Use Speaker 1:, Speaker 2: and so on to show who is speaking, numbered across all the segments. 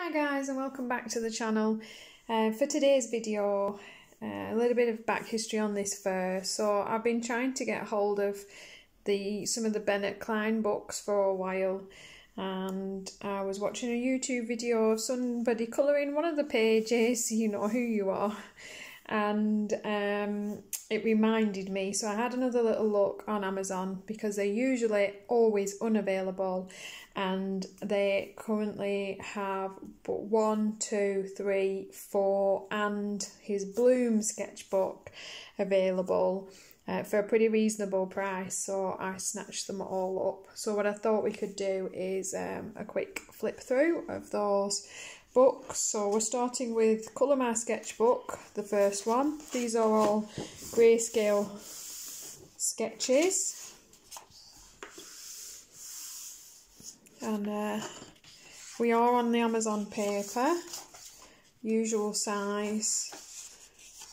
Speaker 1: Hi guys, and welcome back to the channel. For today's video, a little bit of back history on this fur. So I've been trying to get hold of some of the Bennett Klein books for a while, and I was watching a YouTube video of somebody colouring one of the pages, you know who you are, and it reminded me, so I had another little look on Amazon because they're usually always unavailable, and they currently have but 1, 2, 3, 4 and his Bloom sketchbook available for a pretty reasonable price, so I snatched them all up. So what I thought we could do is a quick flip through of those books. So we're starting with Colour My Sketchbook, the first one. These are all grayscale sketches, and we are on the Amazon paper, usual size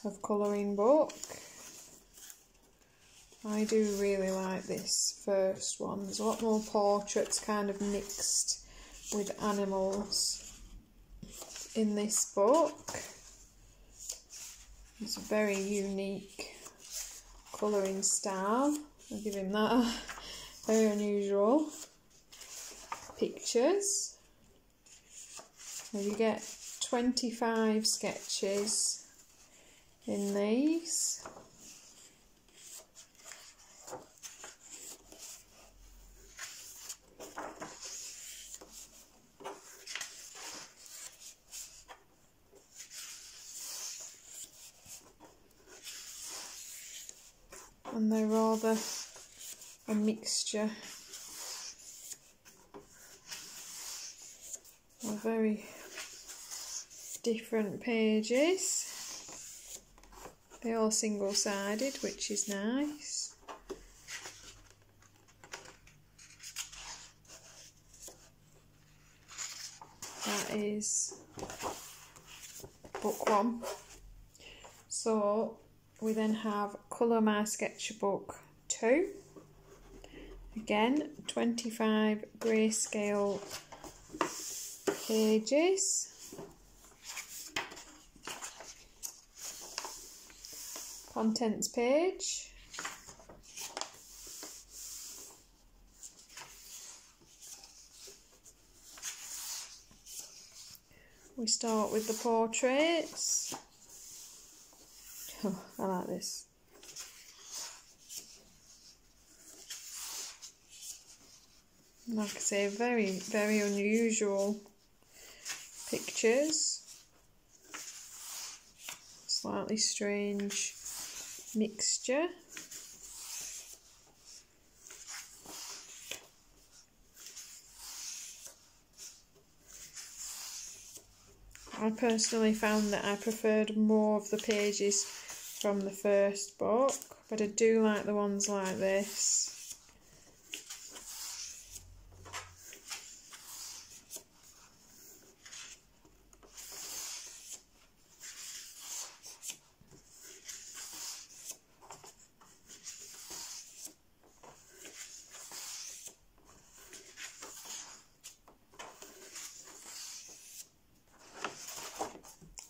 Speaker 1: of colouring book. I do really like this first one. There's a lot more portraits kind of mixed with animals in this book. It's a very unique colouring style. I'll give him that. Very unusual pictures. So you get 25 sketches in these. And they're rather a mixture of very different pages. They're all single-sided, which is nice. That is book one. So we then have Colour My Sketchbook 2. Again, 25 grayscale pages. Contents page. We start with the portraits. Oh, I like this. Like I say, very, very unusual pictures. Slightly strange mixture. I personally found that I preferred more of the pages from the first book, but I do like the ones like this.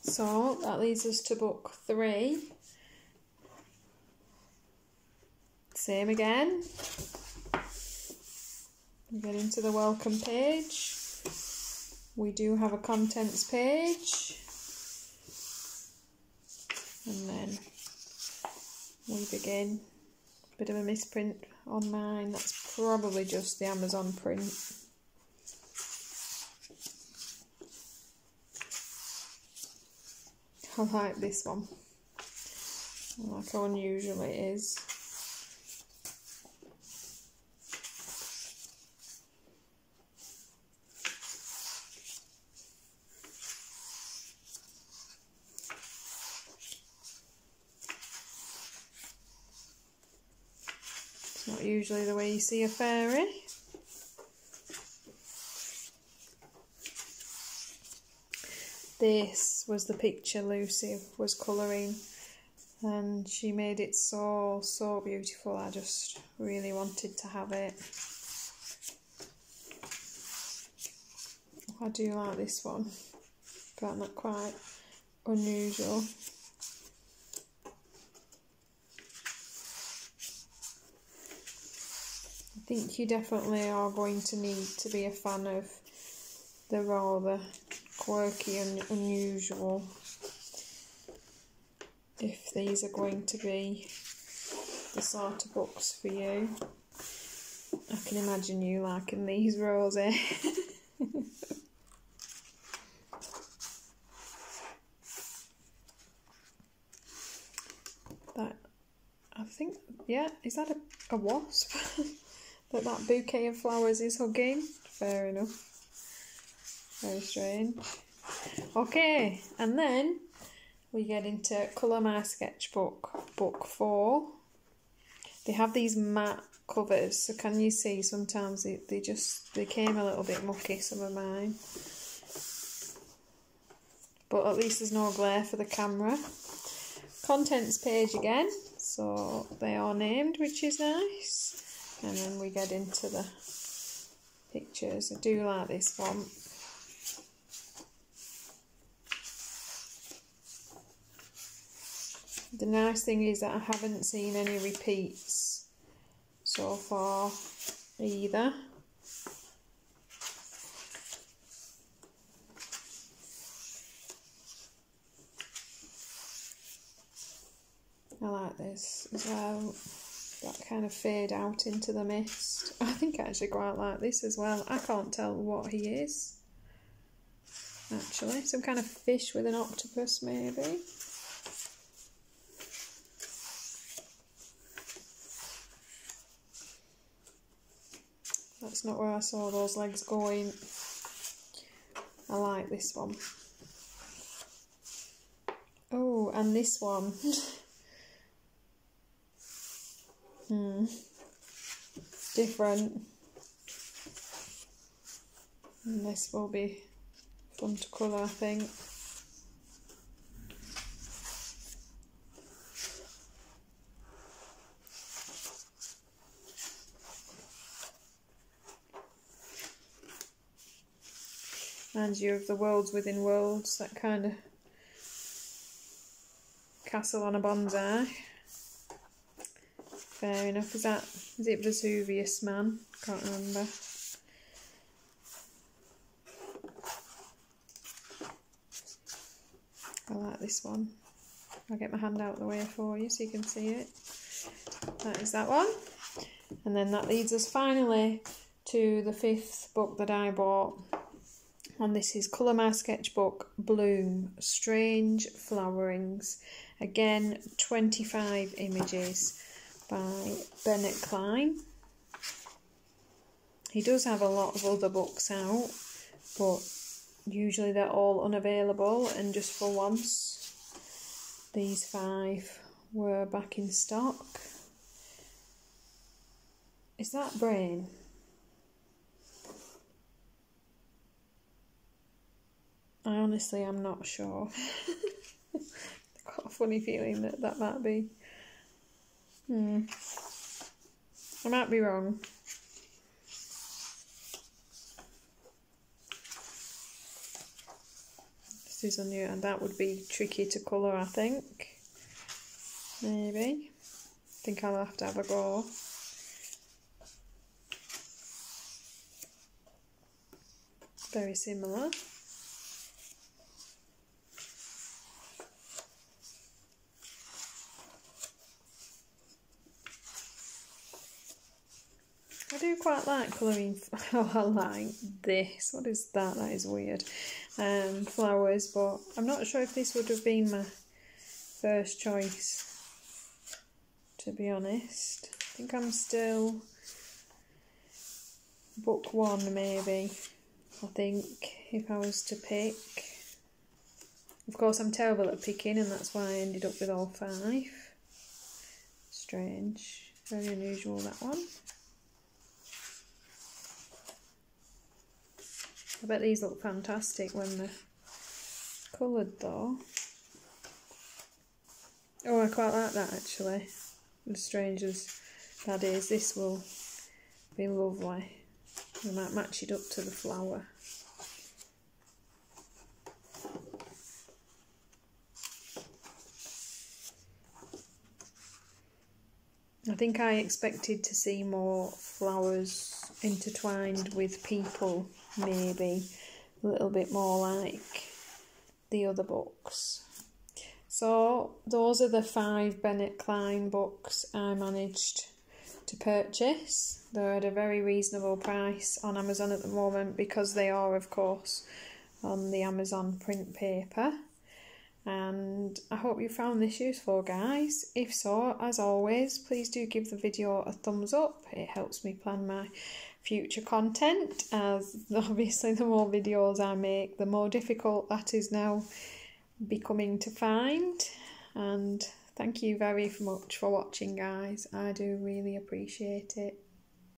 Speaker 1: So that leads us to book 3. Same again. We get into the welcome page. We do have a contents page. And then we begin. Bit of a misprint on mine. That's probably just the Amazon print. I like this one. I like how unusual it is. It's not usually the way you see a fairy. This was the picture Lucy was colouring, and she made it so beautiful. I just really wanted to have it. I do like this one. Found that quite unusual. I think you definitely are going to need to be a fan of the rather quirky and unusual if these are going to be the sort of books for you. I can imagine you liking these, Rosie. That, I think, yeah, is that a wasp? that bouquet of flowers is hugging? Fair enough. Very strange. Okay, and then we get into Colour My Sketchbook, book 4. They have these matte covers, so can you see sometimes they came a little bit mucky, some of mine. But at least there's no glare for the camera. Contents page again, so they are named, which is nice. And then we get into the pictures. I do like this one. The nice thing is that I haven't seen any repeats so far either. I like this as well, that kind of fade out into the mist. I think I actually quite like this as well. I can't tell what he is, actually. Some kind of fish with an octopus, maybe. That's not where I saw those legs going. I like this one. Oh, and this one. Different. And this will be fun to colour, I think. Reminds you of the Worlds Within Worlds, that kind of castle on a bonsai. Fair enough. Is it Vesuvius Man? Can't remember. I like this one. I'll get my hand out of the way for you so you can see it. That is that one. And then that leads us finally to the 5th book that I bought. And this is Colour My Sketchbook Bloom, Strange Flowerings. Again, 25 images by Bennett Klein. He does have a lot of other books out, but usually they're all unavailable, and just for once these 5 were back in stock. Is that brain? I honestly am not sure. I've got a funny feeling that might be. I might be wrong. This is unusual, and that would be tricky to colour, I think. Maybe. I think I'll have to have a go. Very similar. I do quite like colouring. Oh, I like this. What is that? That is weird. Flowers, but I'm not sure if this would have been my first choice, to be honest. I think I'm still book 1, maybe. I think if I was to pick. Of course, I'm terrible at picking, and that's why I ended up with all 5. Strange. Very unusual, that one. I bet these look fantastic when they're coloured though. Oh, I quite like that actually. As strange as that is, this will be lovely. I might match it up to the flower. I think I expected to see more flowers intertwined with people, maybe a little bit more like the other books. So those are the 5 Bennett Klein books I managed to purchase. They're at a very reasonable price on Amazon at the moment because they are, of course, on the Amazon print paper. And I hope you found this useful, guys. If so, as always, please do give the video a thumbs up. It helps me plan my future content, as obviously the more videos I make, the more difficult that is now becoming to find. And thank you very much for watching, guys. I do really appreciate it.